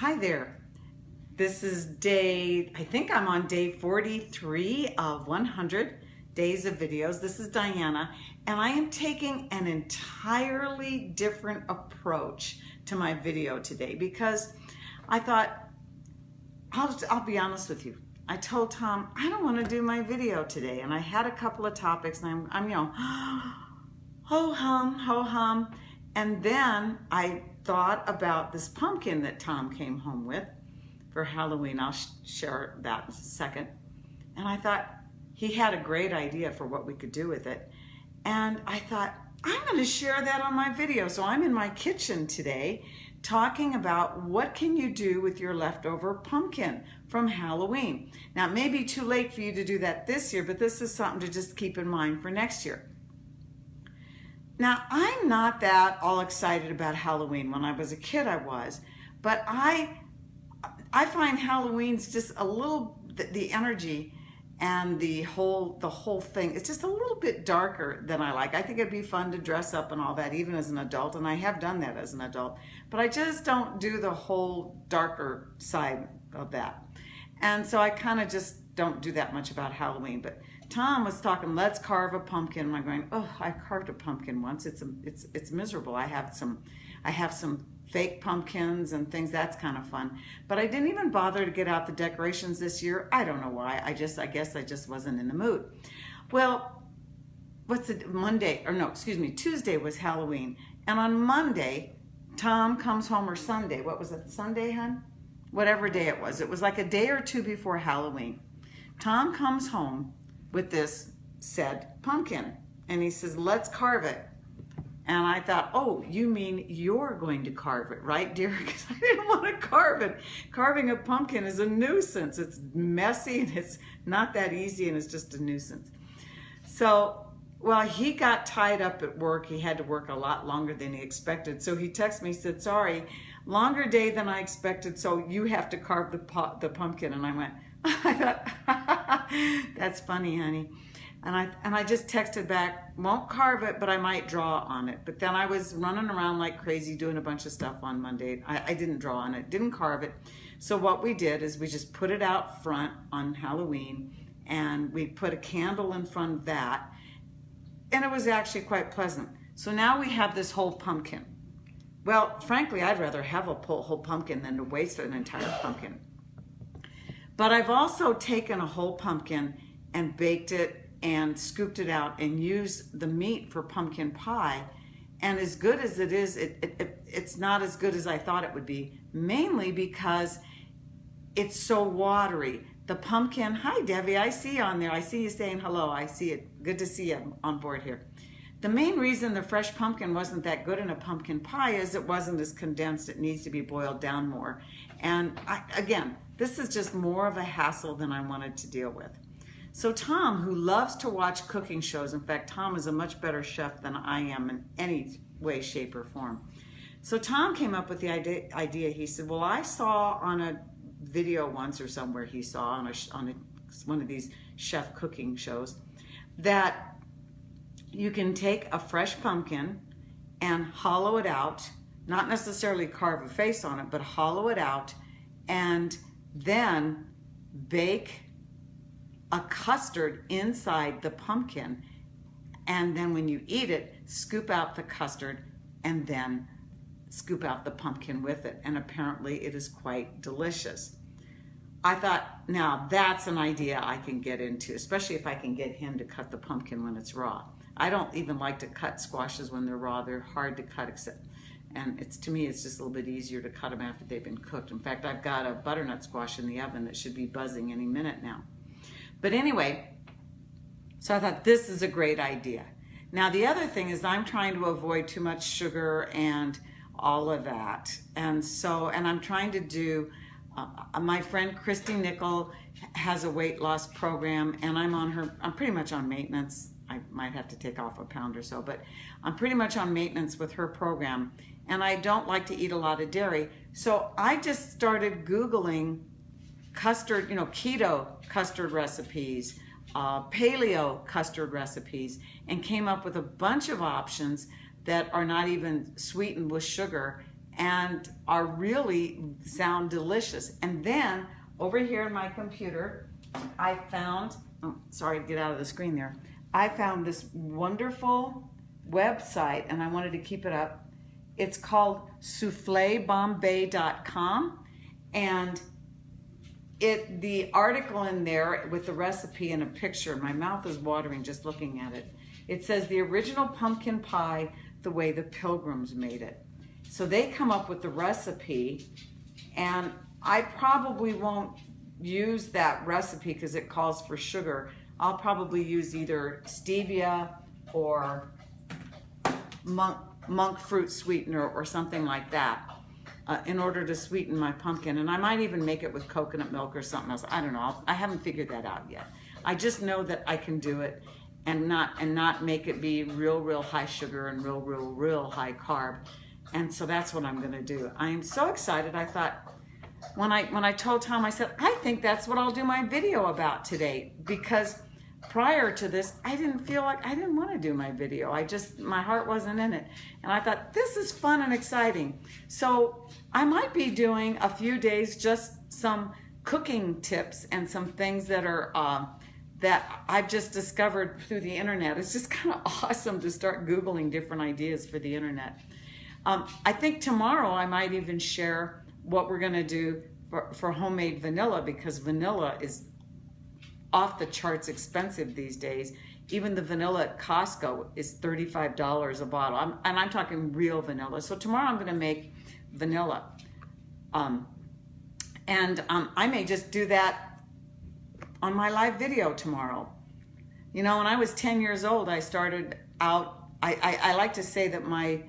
Hi there. This is I think I'm on day 43 of 100 days of videos. This is Diana, and I am taking an entirely different approach to my video today because I thought, I'll be honest with you. I told Tom, I don't want to do my video today, and I had a couple of topics, and I'm ho hum, and then I thought about this pumpkin that Tom came home with for Halloween. I'll share that in a second. And I thought he had a great idea for what we could do with it. And I thought, I'm going to share that on my video. So I'm in my kitchen today talking about what can you do with your leftover pumpkin from Halloween. Now, it may be too late for you to do that this year, but this is something to just keep in mind for next year. Now, I'm not that all excited about Halloween. When I was a kid, I was, but I find Halloween's just a little, the energy and the whole thing, it's just a little bit darker than I like. I think it'd be fun to dress up and all that, even as an adult, and I have done that as an adult, but I just don't do the whole darker side of that. And so I kind of just don't do that much about Halloween. But Tom was talking, let's carve a pumpkin. And I'm going, oh, I carved a pumpkin once. It's miserable. I have some fake pumpkins and things. That's kind of fun. But I didn't even bother to get out the decorations this year. I don't know why. I guess I just wasn't in the mood. Well, Tuesday was Halloween. And on Monday, Tom comes home, or Sunday. What was it? Sunday, hon? Whatever day it was. It was like a day or two before Halloween. Tom comes home with this said pumpkin. And he says, let's carve it. And I thought, oh, you mean you're going to carve it, right, dear? Because I didn't want to carve it. Carving a pumpkin is a nuisance. It's messy and it's not that easy and it's just a nuisance. So, well, he got tied up at work. He had to work a lot longer than he expected. So he texted me, said, sorry, longer day than I expected, so you have to carve the pumpkin. And I went, I thought, that's funny, honey. And I just texted back, won't carve it, but I might draw on it. But then I was running around like crazy doing a bunch of stuff on Monday. I didn't draw on it, didn't carve it. So what we did is we just put it out front on Halloween, and we put a candle in front of that, and it was actually quite pleasant. So now we have this whole pumpkin. Well, frankly, I'd rather have a whole pumpkin than to waste an entire pumpkin. But I've also taken a whole pumpkin and baked it and scooped it out and used the meat for pumpkin pie. And as good as it is, it's not as good as I thought it would be, mainly because it's so watery. The pumpkin, hi Debbie, I see you on there. I see you saying hello. I see it. Good to see you on board here. The main reason the fresh pumpkin wasn't that good in a pumpkin pie is it wasn't as condensed. It needs to be boiled down more. And again, this is just more of a hassle than I wanted to deal with. So Tom, who loves to watch cooking shows, in fact, Tom is a much better chef than I am in any way, shape, or form. So Tom came up with the idea. He said, well, I saw on a video once or somewhere he saw on one of these chef cooking shows that you can take a fresh pumpkin and hollow it out, not necessarily carve a face on it, but hollow it out, and then bake a custard inside the pumpkin. And then when you eat it, scoop out the custard and then scoop out the pumpkin with it. And apparently it is quite delicious. I thought, now that's an idea I can get into, especially if I can get him to cut the pumpkin when it's raw. I don't even like to cut squashes when they're raw. They're hard to cut, and to me, it's just a little bit easier to cut them after they've been cooked. In fact, I've got a butternut squash in the oven that should be buzzing any minute now. But anyway, so I thought this is a great idea. Now, the other thing is I'm trying to avoid too much sugar and all of that. And I'm trying to do, my friend Christy Nickel has a weight loss program, and I'm pretty much on maintenance. I might have to take off a pound or so, but I'm pretty much on maintenance with her program. And I don't like to eat a lot of dairy. So I just started Googling custard, keto custard recipes, paleo custard recipes, and came up with a bunch of options that are not even sweetened with sugar and are really sound delicious. And then over here in my computer, I found, oh, sorry to get out of the screen there. I found this wonderful website, and I wanted to keep it up. It's called soufflebombay.com, and the article in there with the recipe and a picture, my mouth is watering just looking at it. It says the original pumpkin pie, the way the Pilgrims made it. So they come up with the recipe, and I probably won't use that recipe because it calls for sugar. I'll probably use either stevia or monk fruit sweetener or something like that in order to sweeten my pumpkin. And I might even make it with coconut milk or something else. I don't know. I haven't figured that out yet. I just know that I can do it and not make it be real high sugar and real high carb. And so that's what I'm going to do. I am so excited. I thought, when I told Tom, I said, I think that's what I'll do my video about today, because prior to this, I didn't want to do my video. My heart wasn't in it. And I thought, this is fun and exciting. So I might be doing a few days, just some cooking tips and some things that are, that I've just discovered through the internet. It's just kind of awesome to start Googling different ideas for the internet. I think tomorrow I might even share what we're going to do for homemade vanilla, because vanilla is off the charts expensive these days. Even the vanilla at Costco is $35 a bottle. I'm talking real vanilla. So tomorrow I'm going to make vanilla. I may just do that on my live video tomorrow. You know, when I was 10 years old, I started out, I like to say that my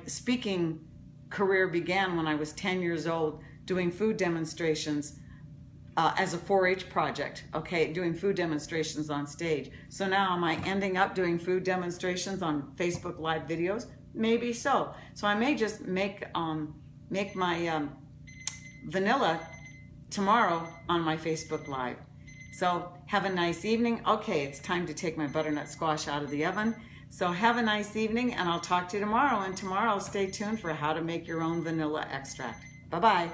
speaking career began when I was 10 years old doing food demonstrations as a 4-H project, okay, doing food demonstrations on stage. So now am I ending up doing food demonstrations on Facebook Live videos? Maybe so. So I may just make my vanilla tomorrow on my Facebook Live. So have a nice evening. Okay, it's time to take my butternut squash out of the oven. So have a nice evening, and I'll talk to you tomorrow. And tomorrow, stay tuned for how to make your own vanilla extract. Bye-bye.